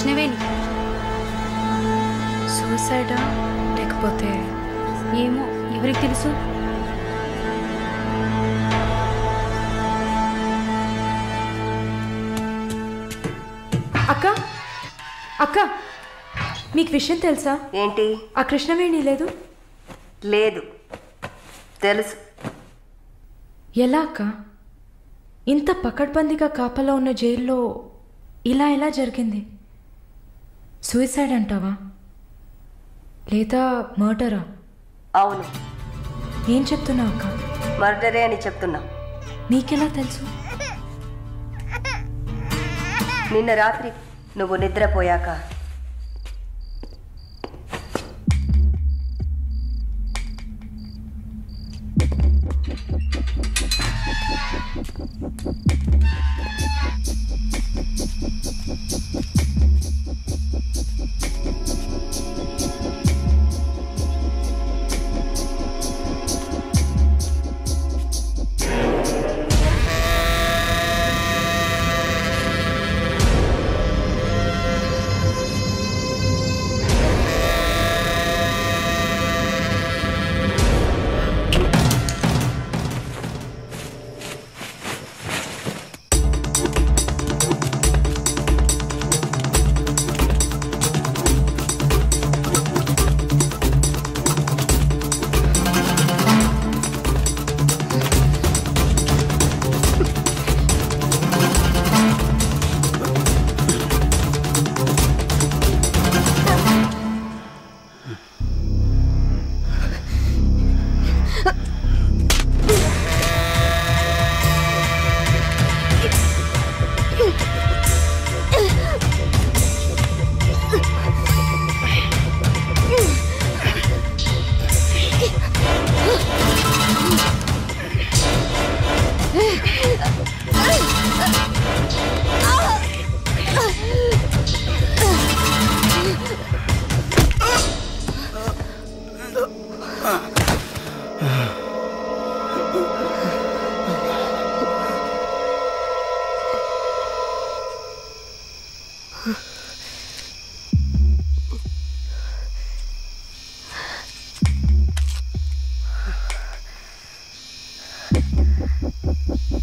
కృష్ణవేణి. సూసైడా లేకపోతే ఏమో, ఎవరికి తెలుసు. అక్క అక్క, మీకు విషయం తెలుసా? ఏంటి? ఆ కృష్ణవేణి లేదు. లేదు, తెలుసు. ఎలా అక్క? ఇంత పకడ్బందీగా కాపలా ఉన్న జైల్లో ఇలా ఎలా జరిగింది? సూసైడ్ అంటావా లేదా మర్డరా? అవును. ఏం చెప్తున్నావు అక్క? మర్డరే అని చెప్తున్నా. నీకెలా తెలుసు? నిన్న రాత్రి నువ్వు నిద్రపోయాక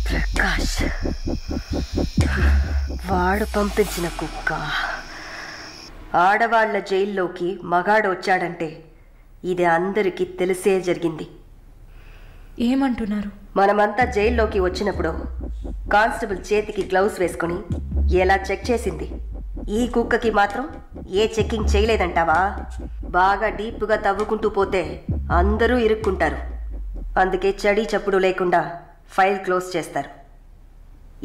ప్రకాష్ వాడు పంపించిన కుక్క. ఆడవాళ్ల జైల్లోకి మగాడు వచ్చాడంటే ఇది అందరికీ తెలిసే జరిగింది. ఏమంటున్నారు? మనమంతా జైల్లోకి వచ్చినప్పుడు కానిస్టేబుల్ చేతికి గ్లౌస్ వేసుకుని ఎలా చెక్ చేసింది, ఈ కుక్కకి మాత్రం ఏ చెక్కింగ్ చేయలేదంటావా? బాగా డీప్గా తవ్వుకుంటూ పోతే అందరూ ఇరుక్కుంటారు. అందుకే చడి చప్పుడు లేకుండా ఫైల్ క్లోజ్ చేస్తారు.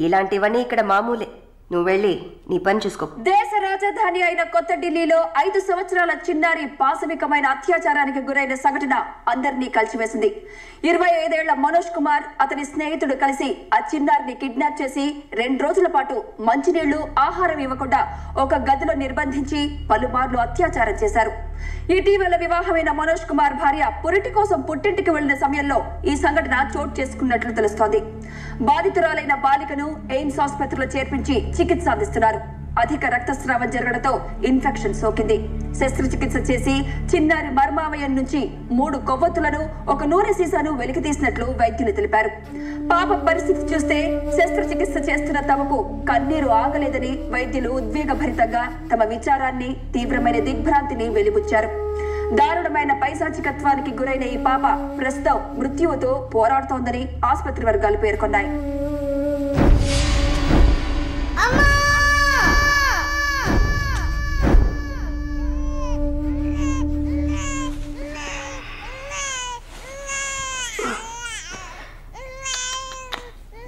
ఇలాంటివన్నీ ఇక్కడ మామూలే. నువ్వు వెళ్ళి నీ పని చూసుకో. దేశ రాజధాని అయిన కొత్త ఢిల్లీలో 5 సంవత్సరాల చిన్నారి పాశవికమైన అత్యాచారానికి గురైన సంఘటన అందరినీ కలిసివేసింది. 25 ఏళ్ల మనోజ్ కుమార్, అతని స్నేహితుడు కలిసి ఆ చిన్నారిని కిడ్నాప్ చేసి 2 రోజుల పాటు మంచినీళ్లు, ఆహారం ఇవ్వకుండా ఒక గదిలో నిర్బంధించి పలుమార్లు అత్యాచారం చేశారు. ఇటీవల వివాహమైన మనోజ్ కుమార్ భార్య పురిటి కోసం పుట్టింటికి వెళ్లిన సమయంలో ఈ సంఘటన చోటు చేసుకున్నట్లు తెలుస్తోంది. బాధితురాలైన బాలికను ఎయిమ్స్ ఆసుపత్రిలో చేర్పించి చికిత్స అందిస్తున్నారు. అధిక రక్తస్రావం జరగడంతో ఇన్ఫెక్షన్ సోకింది. శస్త్రచికిత్స చేసి చిన్నారి మర్మావయం నుంచి 3 కొవ్వొత్తులను, ఒక నూనె సీసాను వెలికితీసినట్లు వైద్యులు తెలిపారు. పాప పరిస్థితి చూస్తే శస్త్రచికిత్స చేస్తున్న తమకు కన్నీరు ఆగలేదని వైద్యులు ఉద్వేగభరితంగా తమ విచారాన్ని, తీవ్రమైన దిగ్భ్రాంతిని వెలిబుచ్చారు. దారుణమైన పైశాచికత్వానికి గురైన ఈ పాప ప్రస్తుతం మృత్యువుతో పోరాడుతోందని ఆసుపత్రి వర్గాలు పేర్కొన్నాయి.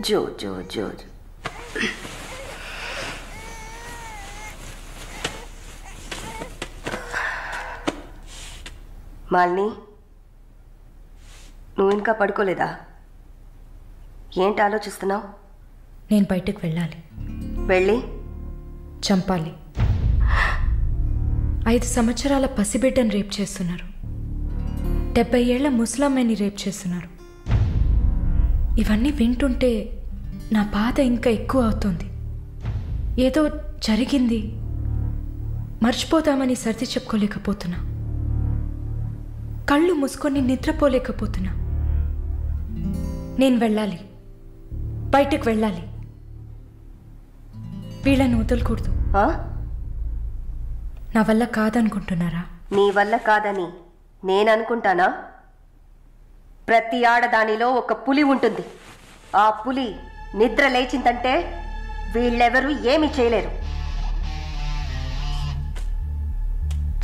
జో జో జో మాలిని, నువ్వు ఇంకా పడుకోలేదా? ఏంటి ఆలోచిస్తున్నావు? నేను బయటకు వెళ్ళాలి. వెళ్ళి చంపాలి. 5 సంవత్సరాల పసిబిడ్డను రేప్ చేస్తున్నారు. 70 ఏళ్ల ముసలమ్మని రేప్ చేస్తున్నారు. ఇవన్నీ వింటుంటే నా బాధ ఇంకా ఎక్కువ అవుతుంది. ఏదో జరిగింది, మర్చిపోదామని సర్ది చెప్పుకోలేకపోతున్నా. కళ్ళు మూసుకొని నిద్రపోలేకపోతున్నా. నేను వెళ్ళాలి, బయటకు వెళ్ళాలి. వీళ్ళని వదలకూడదు. నా వల్ల కాదనుకుంటున్నారా? నీ వల్ల కాదని నేననుకుంటానా? ప్రతి ఆడదానిలో ఒక పులి ఉంటుంది. ఆ పులి నిద్ర లేచిందంటే వీళ్ళెవరూ ఏమీ చేయలేరు.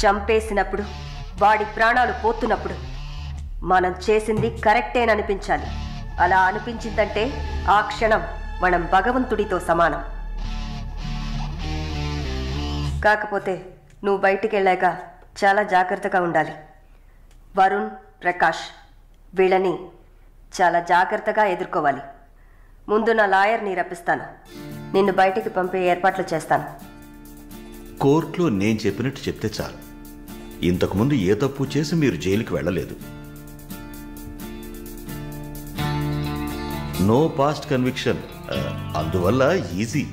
చంపేసినప్పుడు, వాడి ప్రాణాలు పోతున్నప్పుడు మనం చేసింది కరెక్టేననిపించాలి. అలా అనిపించిందంటే ఆ క్షణం మనం భగవంతుడితో సమానం. కాకపోతే నువ్వు బయటికి వెళ్ళాక చాలా జాగ్రత్తగా ఉండాలి. వరుణ్, ప్రకాష్ వీళ్ళని చాలా జాగ్రత్తగా ఎదుర్కోవాలి. ముందు నా లాయర్ని రప్పిస్తాను. నిన్ను బయటికి పంపే ఏర్పాట్లు చేస్తాను. కోర్టులో నేను చెప్పినట్టు చెప్తే చాలు. ఇంతకుముందు ఏ తప్పు చేసి మీరు జైలుకి వెళ్ళలేదు. నో పాస్ట్ కన్విక్షన్, అందువల్ల ఈజీ.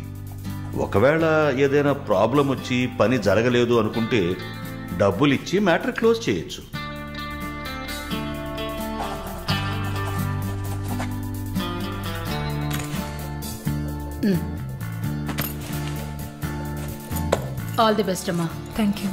ఒకవేళ ఏదైనా ప్రాబ్లం వచ్చి పని జరగలేదు అనుకుంటే డబ్బులు ఇచ్చి మ్యాటర్ క్లోజ్ చేయొచ్చు. ఆల్ ది బెస్ట్ అమ్మా. Thank you.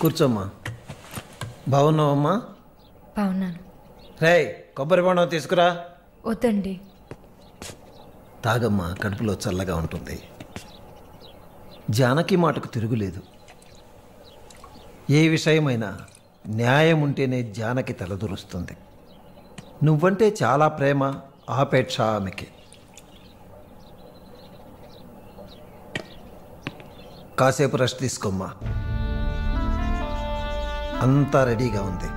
కూర్చోమ్మా. బాగున్నావమ్మా? బాగున్నాను. రే, కొబ్బరి బొండం తీసుకురా. వద్దండి. తాగమ్మా, కడుపులో చల్లగా ఉంటుంది. జానకి మాటకు తిరుగులేదు. ఏ విషయమైనా న్యాయం ఉంటేనే జానకి తలదూరుస్తుంది. నువ్వంటే చాలా ప్రేమ, ఆపేక్ష ఆమెకి. కాసేపు రెస్ట్ తీసుకోమ్మా. అంతా రెడీగా ఉంది.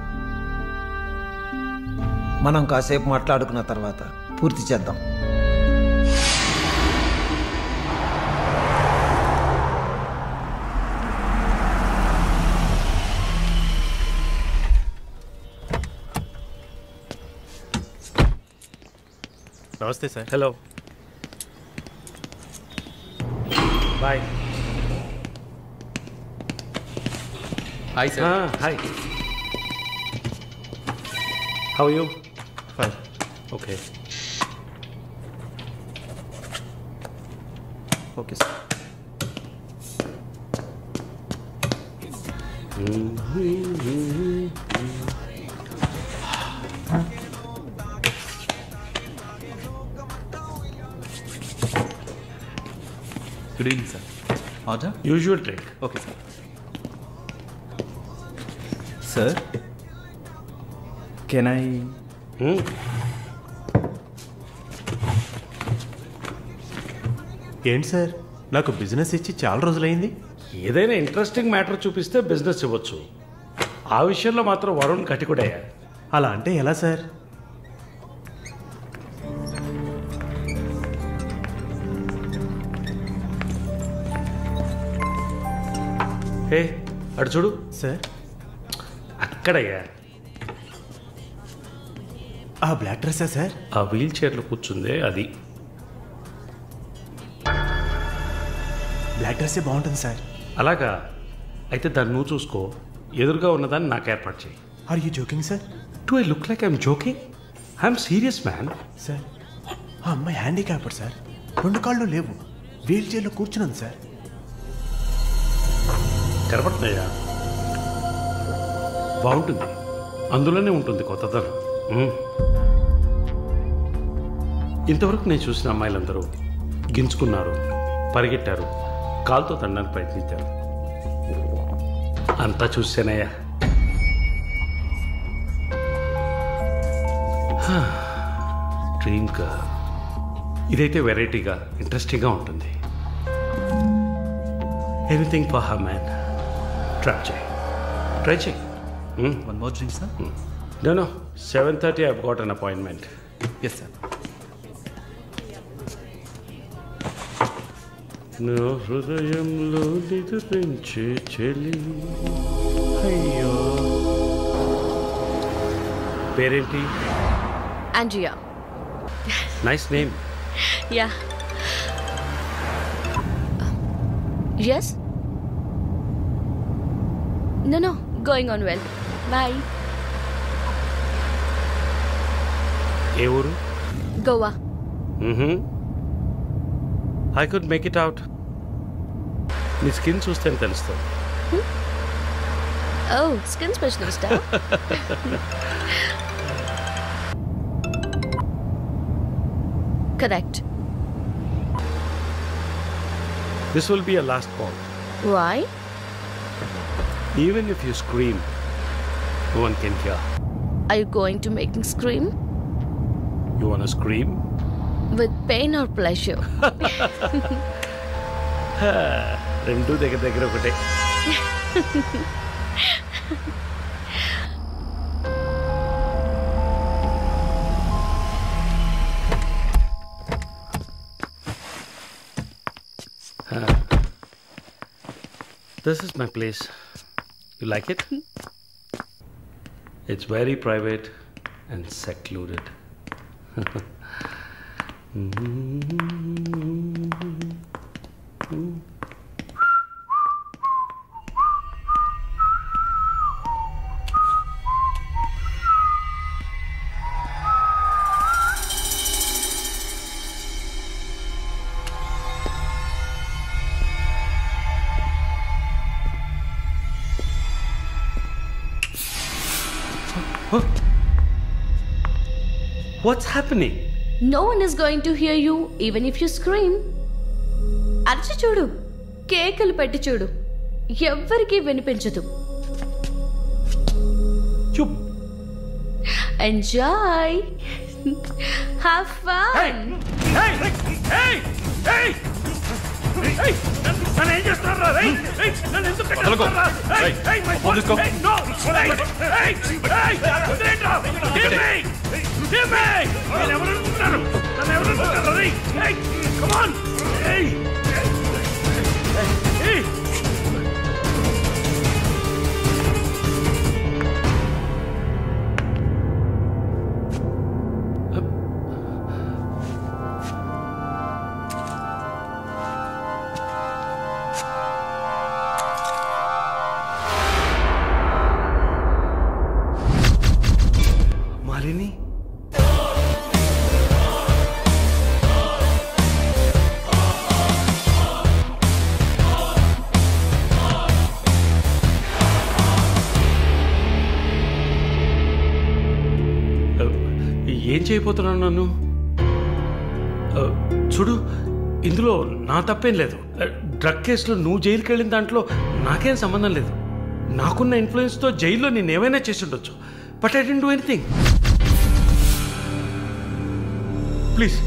మనం కాసేపు మాట్లాడుకున్న తర్వాత పూర్తి చేద్దాం. నమస్తే sir. Hello, boy. Hi sir. Hi, how you? Fine, okay okay sir. Good evening sir. ఆజా. Usual track. Okay sir. Sir, can I? ఏంటి సార్, నాకు బిజినెస్ ఇచ్చి చాలా రోజులైంది. ఏదైనా ఇంట్రెస్టింగ్ మ్యాటర్ చూపిస్తే బిజినెస్ ఇవ్వచ్చు. ఆ విషయంలో మాత్రం వరుణ్ కటికుడయ్యా. అలా అంటే ఎలా సార్? హే, అటు చూడు. సార్ అక్కడయ్యా. ఆ బ్లాక్ డ్రెస్సా సార్? ఆ వీల్ చైర్లో కూర్చుందే అది. బ్లాక్ డ్రెస్సే బాగుంటుంది సార్. అలాగా? అయితే దాన్ని నువ్వు చూసుకో, ఎదురుగా ఉన్నదాన్ని నాకు ఏర్పాటు చేయి. Are you joking sir? Do I look like I'm joking? I'm serious man. Sir ఆ అమ్మాయి హ్యాండిక్యాప్డ్ సార్, 2 కాళ్ళు లేవు, వీల్ చైర్లో కూర్చున్నాను సార్. కనపడుతున్నాయా? బాగుంటుంది, అందులోనే ఉంటుంది కొత్తదనం. ఇంతవరకు నేను చూసిన అమ్మాయిలందరూ గించుకున్నారు, పరిగెట్టారు, కాలుతో తండడానికి ప్రయత్నించారు. అంతా చూసానయ్యా. Dream girl. ఇదైతే వెరైటీగా ఇంట్రెస్టింగ్గా ఉంటుంది. Anything for her man. Try చేయి. One more drink, sir? No. 7:30 I've got an appointment. Yes, sir. నా హృదయంలో నిద్రించే చెలి. అయ్యో. పేరేంటి? Andrea. Nice name. Yeah. Yes? No. Going on well. Bye. ఏ ఊరు? Goa. I could make it out. నీ skin చూస్తే తెలుస్తుంది. Oh, skin specialist. Correct. This will be a last call. Why? Even if you scream, no one can hear. Are you going to make me scream? You want to scream? With pain or pleasure? రెండు దగ్గర ఒకటే. This is my place. You like it? It's very private and secluded. What's happening? No one is going to hear you even if you scream. అరచి చూడు, కేకలు పెట్టి చూడు, ఎవ్వరికీ వినిపించదు. Chup. Enjoy. Have fun. Hey! నన్ను ఏం చేస్తారా? నన్ను ఎందుకు కట్టేస్తారా? No! Give me! నేను ఎవరు అనుకుంటున్నారు? నన్ను ఎవరు అనుకుంటున్నారు? Come on! మాలిని, ఏం చేయబోతున్నాను నన్ను? చూడు, ఇందులో నా తప్పేం లేదు. డ్రగ్ కేసులో నువ్వు జైలుకి వెళ్ళిన దాంట్లో నాకేం సంబంధం లేదు. నాకున్న ఇన్ఫ్లుయెన్స్తో జైల్లో నేను ఏమైనా చేసి ఉండొచ్చు. But I don't do anything. Please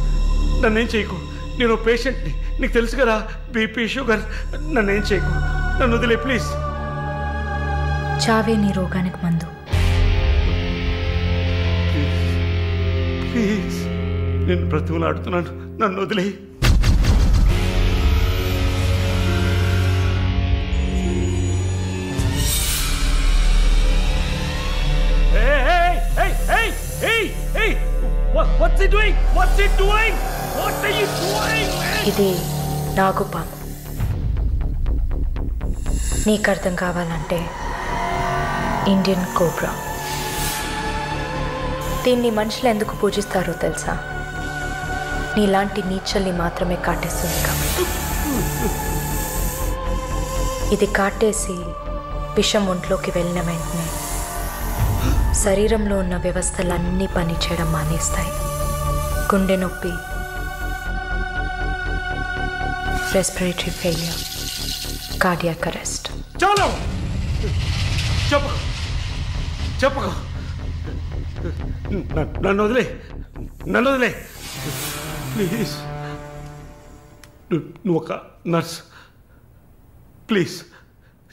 నన్నేం చేయకు. నేను పేషెంట్ని, నీకు తెలుసు కదా, బీపీ, షుగర్. నన్నేం చేయకు, నన్ను వదిలే ప్లీజ్. చావే నీ రోగానికి మందు. ప్లీజ్ నేను బ్రతిమలాడుతున్నాను, నన్ను వదిలే. What's he doing? What's he doing? What are you doing, man? ఇది నాగుపాము. నీకు అర్థం కావాలంటే ఇండియన్ కోబ్రా. దీన్ని మనుషులు ఎందుకు పూజిస్తారో తెలుసా? నీలాంటి నీచల్ని మాత్రమే కాటేస్తుంది కాబట్టి. ఇది కాటేసి విషం ఒంట్లోకి వెళ్ళిన వెంటనే శరీరంలో ఉన్న వ్యవస్థలన్నీ పనిచేయడం మానేస్తాయి. గుండె నొప్పి, రెస్పిరేటరీ ఫెయిల్యూర్, కార్డియాక్ అరెస్ట్. చాలు, చెప్పు, నన్ను వదిలే ప్లీజ్. నువ్వు ఒక nurse, please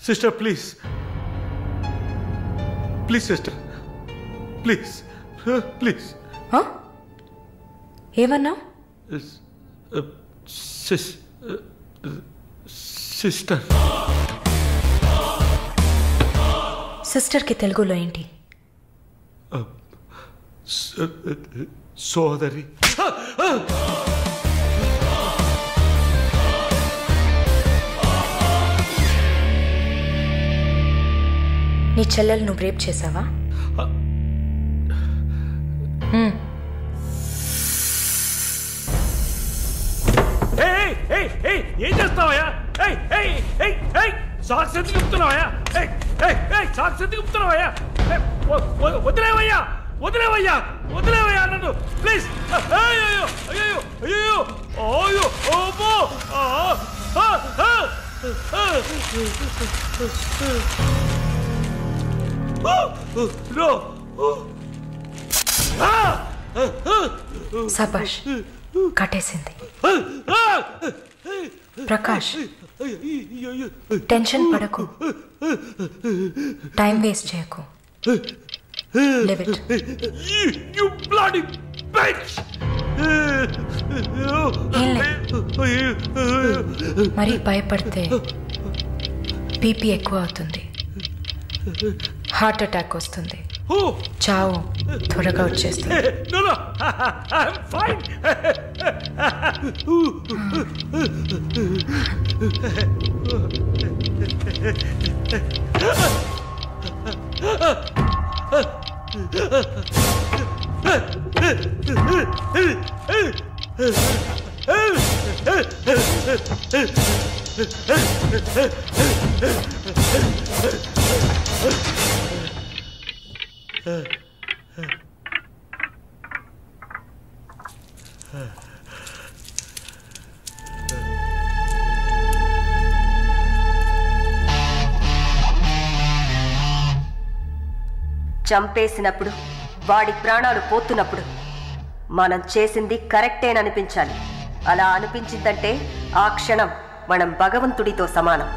sister, please sister, please. ఏమన్నా? సిస్టర్. సిస్టర్కి తెలుగులో ఏంటి? సోదరి. నీ చెల్లెలు నువ్వు రేప్ చేసావా? ఏం చేస్తావయ్యా? సాక్స్ ఎందుకు చెప్తున్నావయ్యా? వదిలేవయ్యా నన్ను ప్లీజ్. సబాష్, కట్టేసింది. ప్రకాష్, టెన్షన్ పడకు, టైం వేస్ట్ చేయకు. Leave it. You bloody bitch! మరి భయపడితే బీపీ ఎక్కువ అవుతుంది, హార్ట్ అటాక్ వస్తుంది, చావు త్వరగా వచ్చేస్తుంది. No, I'm fine. చంపేసినప్పుడు, వాడి ప్రాణాలు పోతున్నప్పుడు మనం చేసింది కరెక్టేననిపించాలి. అలా అనిపించిందంటే ఆ క్షణం మనం భగవంతుడితో సమానం.